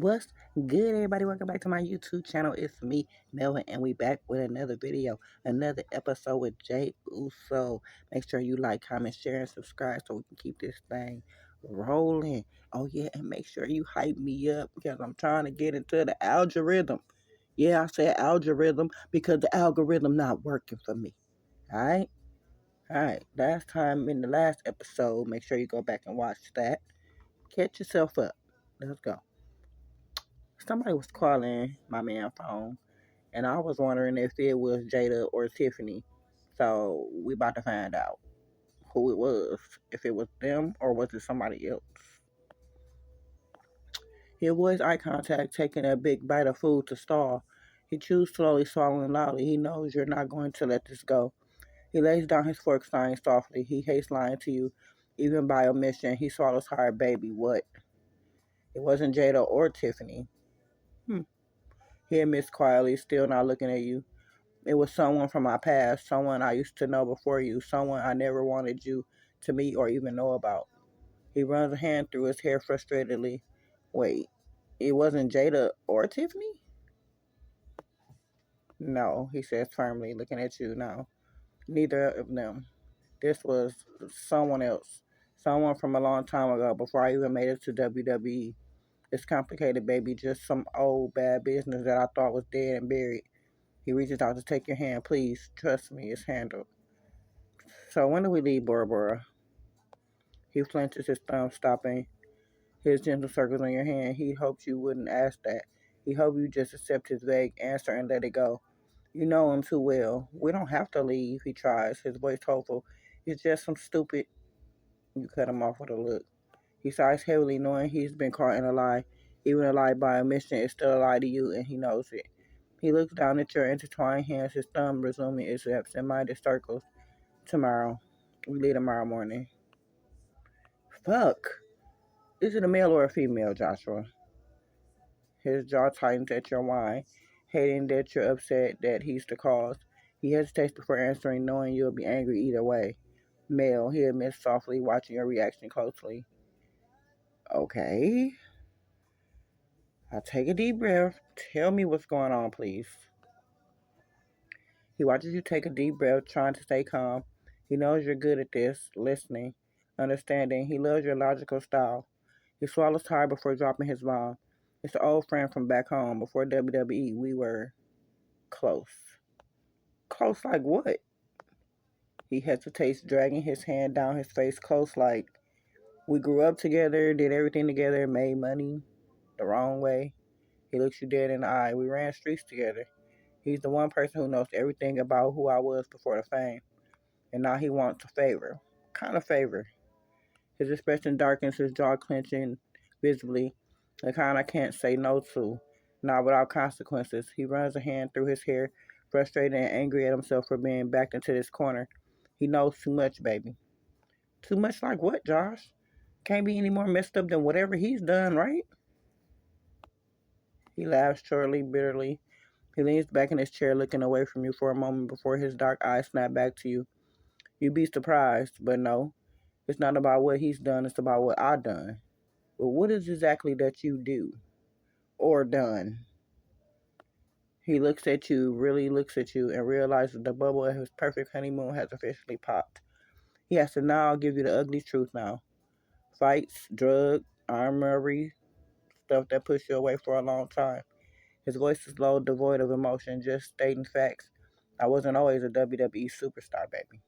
What's good, everybody? Welcome back to my YouTube channel. It's me, Melvin, and we back with another video, another episode with Jey Uso. Make sure you like, comment, share, and subscribe so we can keep this thing rolling. Oh yeah, and make sure you hype me up because I'm trying to get into the algorithm. Yeah, I said algorithm because the algorithm not working for me. All right, all right. Last time in the last episode, make sure you go back and watch that. Catch yourself up. Let's go. Somebody was calling my man phone, and I was wondering if it was Jada or Tiffany. So we about to find out who it was. If it was them or was it somebody else. He avoids eye contact, taking a big bite of food to stall. He chews slowly, swallowing loudly. He knows you're not going to let this go. He lays down his fork, sighing softly. He hates lying to you, even by omission. He swallows hard, baby. What? It wasn't Jada or Tiffany. Hmm. He admits quietly, still not looking at you. It was someone from my past, someone I used to know before you, someone I never wanted you to meet or even know about. He runs a hand through his hair frustratedly. Wait, it wasn't Jada or Tiffany? No, he says firmly, looking at you. No, neither of them. This was someone else. Someone from a long time ago, before I even made it to WWE. It's complicated, baby. Just some old bad business that I thought was dead and buried. He reaches out to take your hand. Please, trust me, it's handled. So when do we leave Bora Bora? He flinches, his thumb stopping his gentle circles on your hand. He hoped you wouldn't ask that. He hoped you just accept his vague answer and let it go. You know him too well. We don't have to leave, he tries, his voice hopeful. It's just some stupid... You cut him off with a look. He sighs heavily, knowing he's been caught in a lie. Even a lie by omission is still a lie to you, and he knows it. He looks down at your intertwined hands, his thumb resuming its absent-minded circles. Tomorrow. We leave tomorrow morning. Fuck. Is it a male or a female, Joshua? His jaw tightens at your whine, hating that you're upset that he's the cause. He hesitates before answering, knowing you'll be angry either way. Male, he admits softly, watching your reaction closely. Okay. I take a deep breath. Tell me what's going on, please. He watches you take a deep breath, trying to stay calm. He knows you're good at this, listening, understanding. He loves your logical style. He swallows hard before dropping his bomb. It's an old friend from back home. Before WWE, we were close. Close like what? He hesitates, dragging his hand down his face, close like we grew up together, did everything together, made money the wrong way. He looks you dead in the eye. We ran streets together. He's the one person who knows everything about who I was before the fame. And now he wants a favor. Kind of favor. His expression darkens, his jaw clenching visibly. The kind I can't say no to. Not without consequences. He runs a hand through his hair, frustrated and angry at himself for being backed into this corner. He knows too much, baby. Too much like what, Josh? Can't be any more messed up than whatever he's done, right? He laughs shortly, bitterly. He leans back in his chair, looking away from you for a moment before his dark eyes snap back to you. You'd be surprised, but no. It's not about what he's done, it's about what I've done. But what is exactly that you do? Or done? He looks at you, really looks at you, and realizes the bubble of his perfect honeymoon has officially popped. He has to now give you the ugly truth now. Fights, drugs, armory, stuff that pushed you away for a long time. His voice is low, devoid of emotion, just stating facts. I wasn't always a WWE superstar, baby.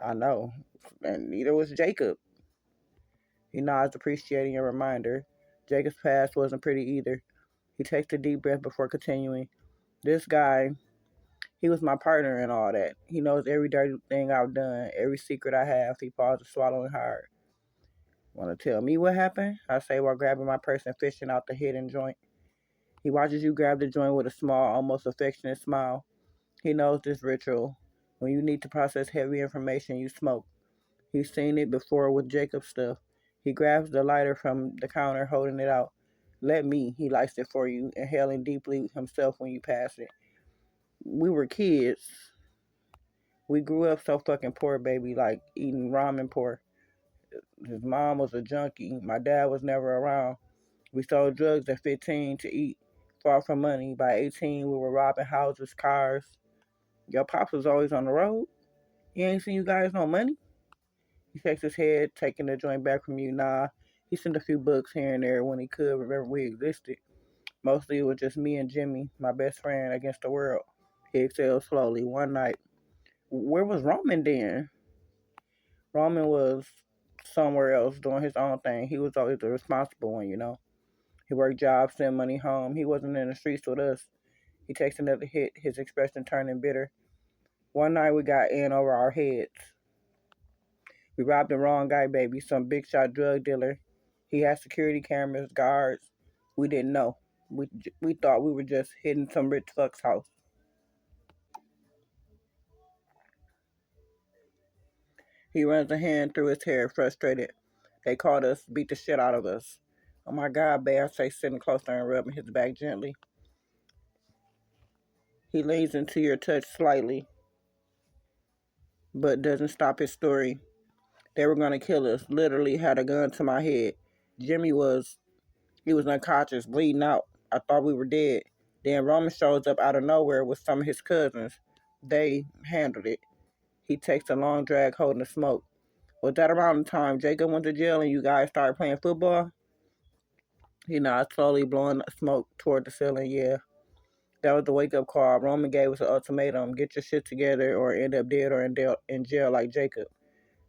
I know. And neither was Jacob. He nods, appreciating your reminder. Jacob's past wasn't pretty either. He takes a deep breath before continuing. This guy, he was my partner and all that. He knows every dirty thing I've done, every secret I have. He pauses, swallowing hard. Want to tell me what happened? I say while grabbing my purse and fishing out the hidden joint. He watches you grab the joint with a small, almost affectionate smile. He knows this ritual. When you need to process heavy information, you smoke. He's seen it before with Jacob's stuff. He grabs the lighter from the counter, holding it out. Let me, he lights it for you, inhaling deeply himself when you pass it. We were kids. We grew up so fucking poor, baby, like eating ramen poor. His mom was a junkie. My dad was never around. We sold drugs at 15 to eat far from money. By 18, we were robbing houses, cars. Your pops was always on the road. He ain't seen you guys no money. He shakes his head, taking the joint back from you. Nah, he sent a few books here and there when he could remember we existed. Mostly it was just me and Jimmy, my best friend, against the world. He exhaled slowly. One night, where was Roman then? Roman was somewhere else doing his own thing. He was always the responsible one. He worked jobs, sent money home. He wasn't in the streets with us. He takes another hit, his expression turning bitter. One night we got in over our heads. We robbed the wrong guy, baby, some big shot drug dealer. He had security cameras, guards. We didn't know. We thought we were just hitting some rich fuck's house. He runs a hand through his hair, frustrated. They called us, beat the shit out of us. Oh my God, babe, I say, sitting closer and rubbing his back gently. He leans into your touch slightly, but doesn't stop his story. They were gonna kill us. Literally had a gun to my head. Jimmy he was unconscious, bleeding out. I thought we were dead. Then Roman shows up out of nowhere with some of his cousins. They handled it. He takes a long drag holding the smoke. Was that around the time Jacob went to jail and you guys started playing football? He nods slowly, blowing smoke toward the ceiling. Yeah, that was the wake-up call. Roman gave us an ultimatum. Get your shit together or end up dead or in jail like Jacob.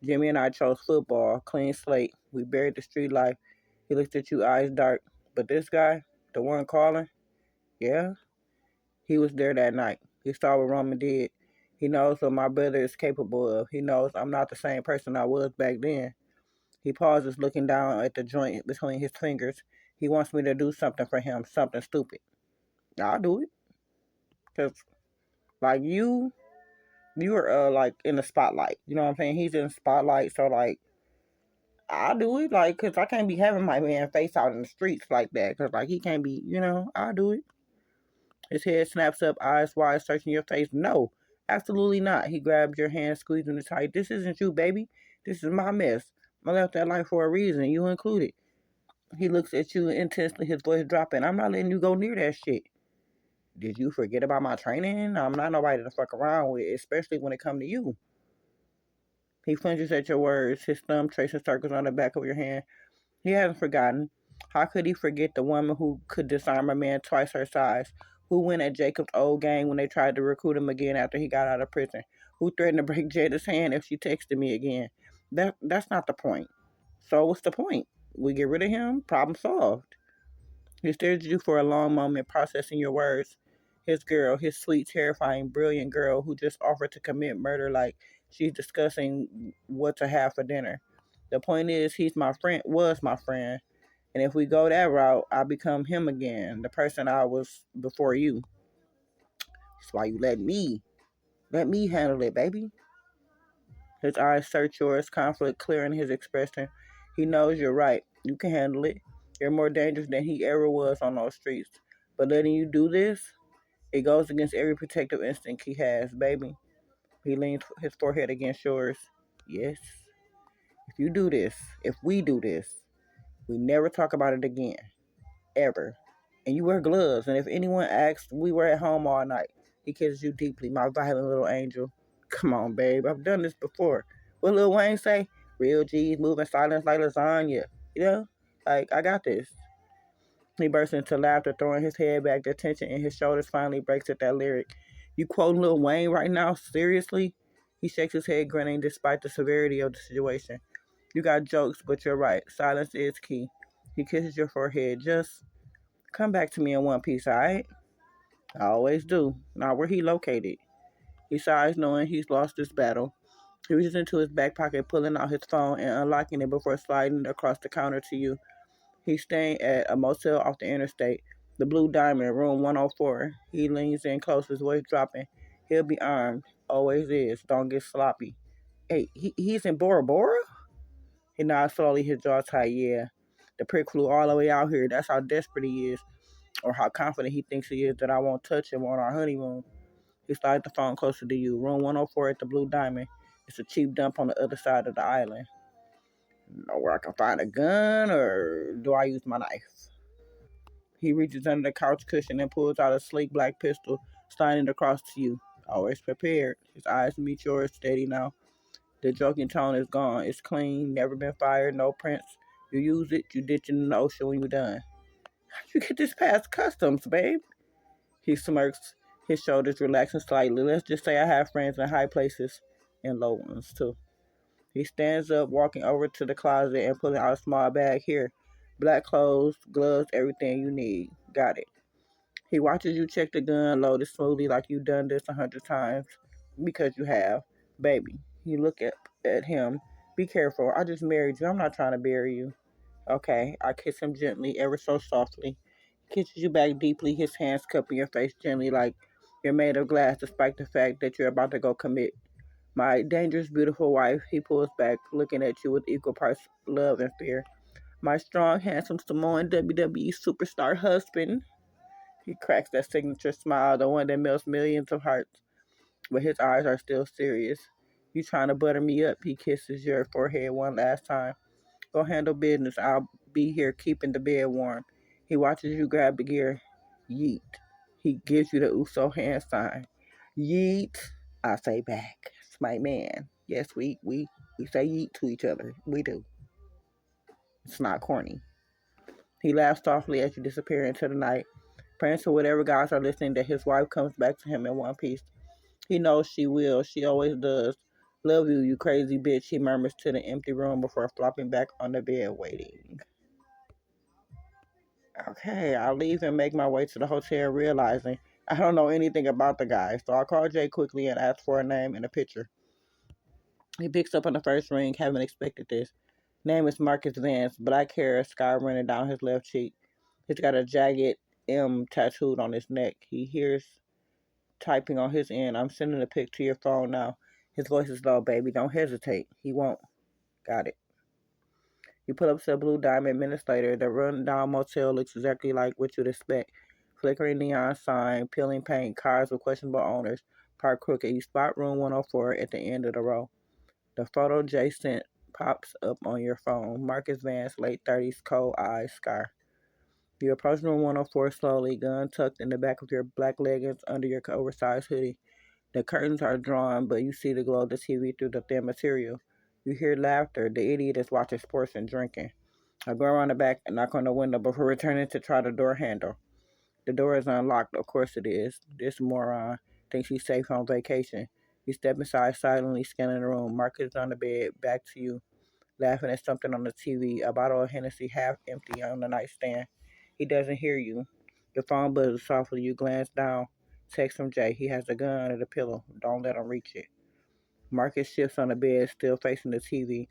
Jimmy and I chose football, clean slate. We buried the street life. He looked at you, eyes dark. But this guy, the one calling, yeah, he was there that night. He saw what Roman did. He knows what my brother is capable of. He knows I'm not the same person I was back then. He pauses, looking down at the joint between his fingers. He wants me to do something for him, something stupid. I'll do it. Because, like, you are, like, in the spotlight. You know what I'm saying? He's in the spotlight, so, like, I'll do it. Like, because I can't be having my man face out in the streets like that. Because, like, he can't be, I'll do it. His head snaps up, eyes wide, searching your face. No, absolutely not. He grabs your hand, squeezing it tight. This isn't you, baby. This is my mess. I left that life for a reason, you included. He looks at you intensely, his voice dropping. I'm not letting you go near that shit. Did you forget about my training? I'm not nobody to fuck around with, especially when it comes to you. He flinches at your words, his thumb tracing circles on the back of your hand. He hasn't forgotten. How could he forget the woman who could disarm a man twice her size? Who went at Jacob's old gang when they tried to recruit him again after he got out of prison? Who threatened to break Jada's hand if she texted me again? That's not the point. So what's the point? We get rid of him? Problem solved. He stares at you for a long moment, processing your words. His girl, his sweet, terrifying, brilliant girl who just offered to commit murder like she's discussing what to have for dinner. The point is, was my friend. And if we go that route, I become him again, the person I was before you. That's why you let me handle it, baby. His eyes search yours, conflict clear in his expression. He knows you're right. You can handle it. You're more dangerous than he ever was on those streets. But letting you do this, it goes against every protective instinct he has, baby. He leans his forehead against yours. Yes. If we do this, we never talk about it again. Ever. And you wear gloves. And if anyone asks, we were at home all night. He kisses you deeply, my violent little angel. Come on, babe. I've done this before. What Lil Wayne say? Real G's moving silence like lasagna. You know? Like, I got this. He bursts into laughter, throwing his head back. The tension in his shoulders finally breaks at that lyric. You quoting Lil Wayne right now? Seriously? He shakes his head, grinning despite the severity of the situation. You got jokes, but you're right. Silence is key. He kisses your forehead. Just come back to me in one piece, alright? I always do. Now, where he located? He sighs, knowing he's lost this battle. He reaches into his back pocket, pulling out his phone and unlocking it before sliding it across the counter to you. He's staying at a motel off the interstate, the Blue Diamond, room 104. He leans in close, his voice dropping. He'll be armed. Always is. Don't get sloppy. Hey, he's in Bora Bora? He nods slowly, his jaw tight. Yeah. The prick flew all the way out here. That's how desperate he is, or how confident he thinks he is that I won't touch him on our honeymoon. He slides the phone closer to you. Room 104 at the Blue Diamond. It's a cheap dump on the other side of the island. Know where I can find a gun, or do I use my knife? He reaches under the couch cushion and pulls out a sleek black pistol, sliding it across to you. Always prepared. His eyes meet yours, steady now. The joking tone is gone. It's clean, never been fired, no prints. You use it, you ditch it in the ocean when you're done. How'd you get this past customs, babe? He smirks, his shoulders relaxing slightly. Let's just say I have friends in high places and low ones, too. He stands up, walking over to the closet and pulling out a small bag here. Black clothes, gloves, everything you need. Got it. He watches you check the gun, load it smoothly like you've done this 100 times. Because you have. Baby. You look at him. Be careful. I just married you. I'm not trying to bury you. Okay. I kiss him gently, ever so softly. He kisses you back deeply, his hands cupping your face gently like you're made of glass despite the fact that you're about to go commit. My dangerous, beautiful wife, he pulls back, looking at you with equal parts love and fear. My strong, handsome Samoan WWE superstar husband. He cracks that signature smile, the one that melts millions of hearts, but his eyes are still serious. You trying to butter me up? He kisses your forehead one last time. Go handle business. I'll be here keeping the bed warm. He watches you grab the gear. Yeet. He gives you the Uso hand sign. Yeet. I say back. It's my man. Yes, we say yeet to each other. We do. It's not corny. He laughs softly as you disappear into the night, praying to whatever gods are listening that his wife comes back to him in one piece. He knows she will. She always does. Love you, you crazy bitch, he murmurs to the empty room before flopping back on the bed waiting. Okay, I'll leave and make my way to the hotel realizing I don't know anything about the guy, so I call Jay quickly and ask for a name and a picture. He picks up on the first ring, haven't expected this. Name is Marcus Vance, black hair, sky running down his left cheek. He's got a jagged M tattooed on his neck. He hears typing on his end. I'm sending a pic to your phone now. His voice is low, baby. Don't hesitate. He won't. Got it. You pull up to a Blue Diamond minutes later. The rundown motel looks exactly like what you'd expect. Flickering neon sign, peeling paint, cars with questionable owners, parked crooked. You spot room 104 at the end of the row. The photo Jay sent pops up on your phone. Marcus Vance, late 30s, cold eyes, scar. You approach room 104 slowly, gun tucked in the back of your black leggings under your oversized hoodie. The curtains are drawn, but you see the glow of the TV through the thin material. You hear laughter. The idiot is watching sports and drinking. I go around the back and knock on the window before returning to try the door handle. The door is unlocked. Of course it is. This moron thinks he's safe on vacation. You step inside, silently scanning the room. Marcus is on the bed, back to you, laughing at something on the TV, a bottle of Hennessy half empty on the nightstand. He doesn't hear you. The phone buzzes softly. You glance down. Text from Jay. He has a gun under the pillow. Don't let him reach it. Marcus shifts on the bed, still facing the TV.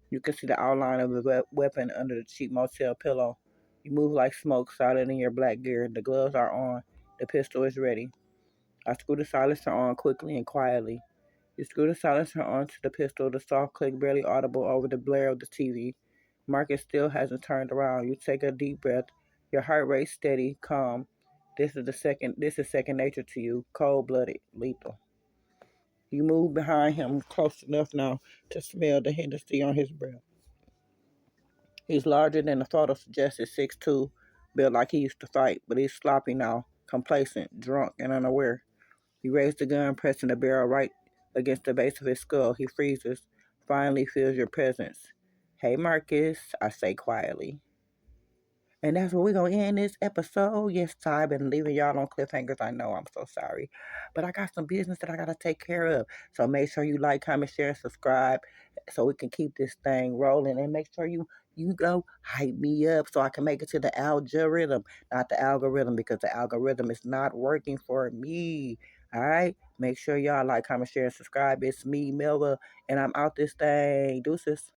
You can see the outline of the weapon under the cheap motel pillow. You move like smoke, silent in your black gear. The gloves are on. The pistol is ready. I screw the silencer on quickly and quietly. You screw the silencer onto the pistol, the soft click barely audible over the blare of the TV. Marcus still hasn't turned around. You take a deep breath, your heart rate steady, calm. This is second nature to you, cold blooded, lethal. You move behind him close enough now to smell the Hennessy on his breath. He's larger than the photo suggested, 6'2", built like he used to fight, but he's sloppy now, complacent, drunk, and unaware. He raised the gun, pressing the barrel right against the base of his skull. He freezes, finally feels your presence. Hey, Marcus, I say quietly. And that's where we're going to end this episode. Yes, I've been leaving y'all on cliffhangers. I know, I'm so sorry. But I got some business that I got to take care of. So make sure you like, comment, share, and subscribe so we can keep this thing rolling. And make sure you go hype me up so I can make it to the algorithm. Not the algorithm, because the algorithm is not working for me. All right? Make sure y'all like, comment, share, and subscribe. It's me, Melva, and I'm out this thing. Deuces.